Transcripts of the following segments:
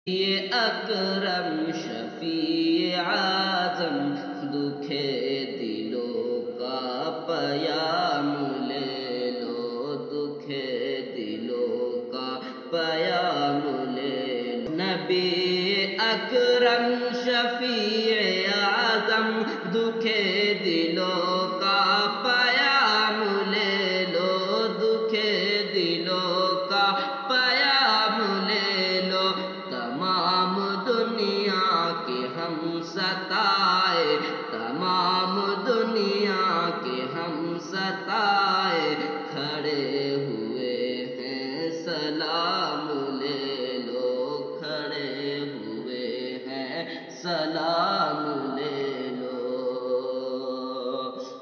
یہ اکرم شفیع اعظم دکھے دلوں کا پیام لے لو، دکھے دلوں کا پیام لے لو۔ نبی اکرم شفیع اعظم دکھے دلوں کا پیام لے لو، دکھے دلوں کا پیام لے لو۔ تمام دنیا کے ہم ستائے، تمام دنیا کے ہم ستائے کھڑے ہوئے ہیں، سلام لے لو، کھڑے ہوئے ہیں، سلام لے لو۔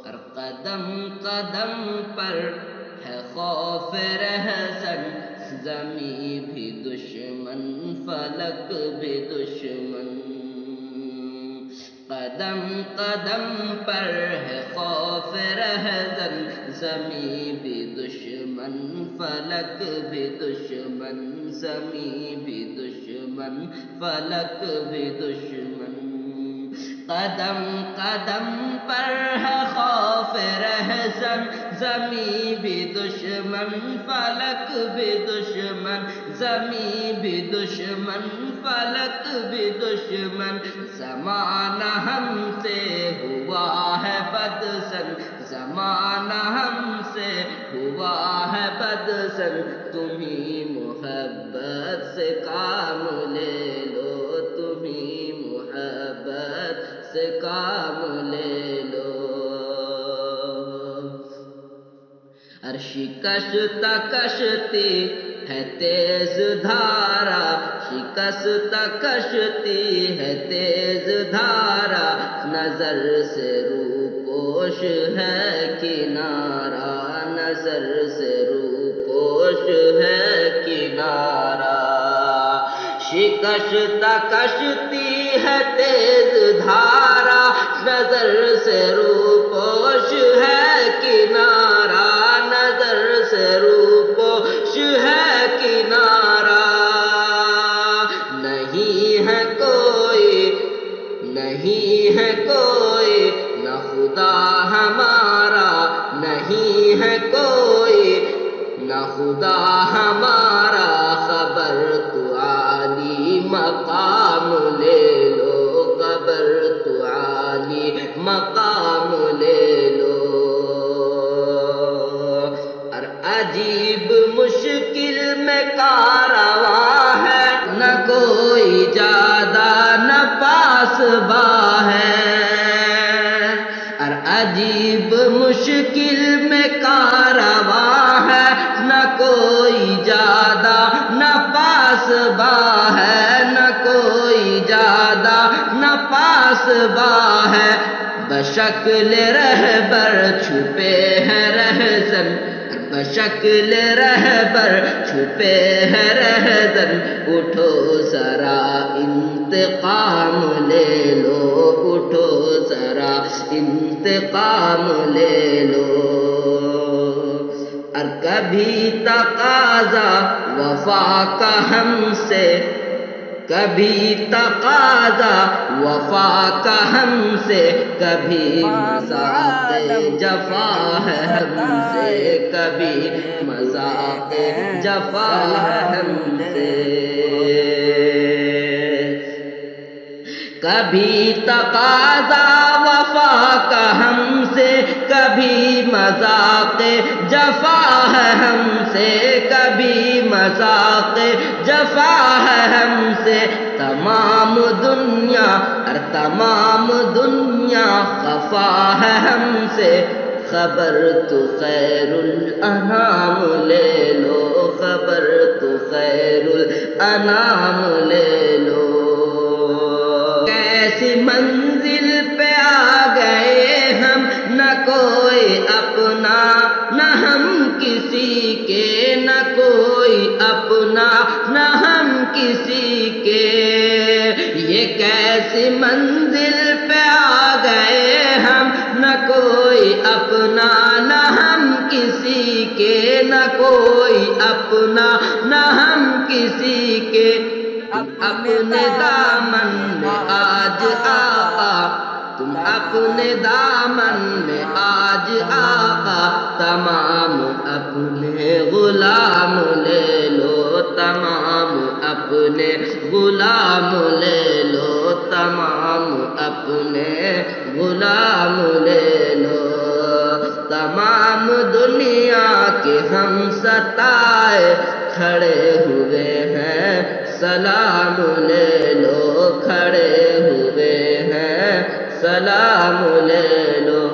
اور قدم قدم پر ہے خوف رہزن، زمیں بھی دشمن فلک بھی دشمن۔ قدم قدم پر ہے خوف رہزن، زمیں بھی دشمن فلک بھی دشمن، زمیں بھی دشمن فلک بھی دشمن۔ قدم قدم پر ہے خوف رہزن، زمیں بھی دشمن فلک بھی دشمن، زمیں بھی دشمن فلک بھی دشمن۔ زمانہ ہم سے ہوا ہے بدسن، زمانہ ہم سے ہوا ہے بدسن، تمہیں محبت سے کام لے لو، تمہیں محبت سے کام لے لو۔ ہر شکست کشتی ہے تیز دھارا، شکست کشتی ہے تیز دھارا، نظر سے روپوش ہے کنارہ، نظر سے روپوش ہے کنارہ۔ شکست کشتی ہے تیز دھارا، نظر سے روپوش ہے کنارہ، نظر سے روپوش ہے کنارہ۔ نہیں ہے کوئی، نہیں ہے کوئی نہ خدا ہمارا، نہیں ہے کوئی نہ خدا ہمارا، خبر تو عالی مقام لے لو، خبر تو عالی مقام لے لو۔ اور عجیب مشکل میں کارواں ہے، نہ کوئی جادہ نہ پاسباں ہے۔ اور عجیب مشکل میں کارواں ہے، نہ کوئی جادہ نہ پاسباں ہے، نہ کوئی جادہ نہ پاسباں ہے۔ بشکل رہبر چھپے ہیں رہزن، بشکل رہبر چھپے ہیں رہزن، اٹھو ذرا انتقام لے لو، اٹھو ذرا انتقام لے لو۔ اور کبھی تقاضا وفا کا ہم سے، کبھی تقاضا وفا کا ہم سے، کبھی مذاق جفا ہے ہم سے، کبھی مذاق جفا ہے ہم سے۔ کبھی تقاضا وفا کا ہم سے، کبھی مذاق جفا ہے ہم سے، کبھی مذاق جفا ہے ہم سے۔ تمام دنیا اور تمام دنیا خفا ہے ہم سے، خبر تو خیر الانام لے لو، خبر تو خیر الانام لے لو۔ کیسی منزل پہ آ گئے ہم، نہ کوئی اپنا نہ ہم کسی کے، نہ کوئی اپنا نہ ہم کسی کے۔ یہ کیسی منزل پہ آ گئے ہم، نہ کوئی اپنا نہ ہم کسی کے، نہ کوئی اپنا نہ ہم کسی کے۔ تم اپنے دامن میں آج آقا، تم اپنے دامن میں آج آقا، تمام اپنے غلام لے لو، تمام اپنے غلام لے لو، تمام اپنے غلام لے لو۔ تمام دنیا کے ہم ستائے کھڑے ہوئے ہیں، سلام لے لو، کھڑے ہوئے ہیں، سلام لے لو۔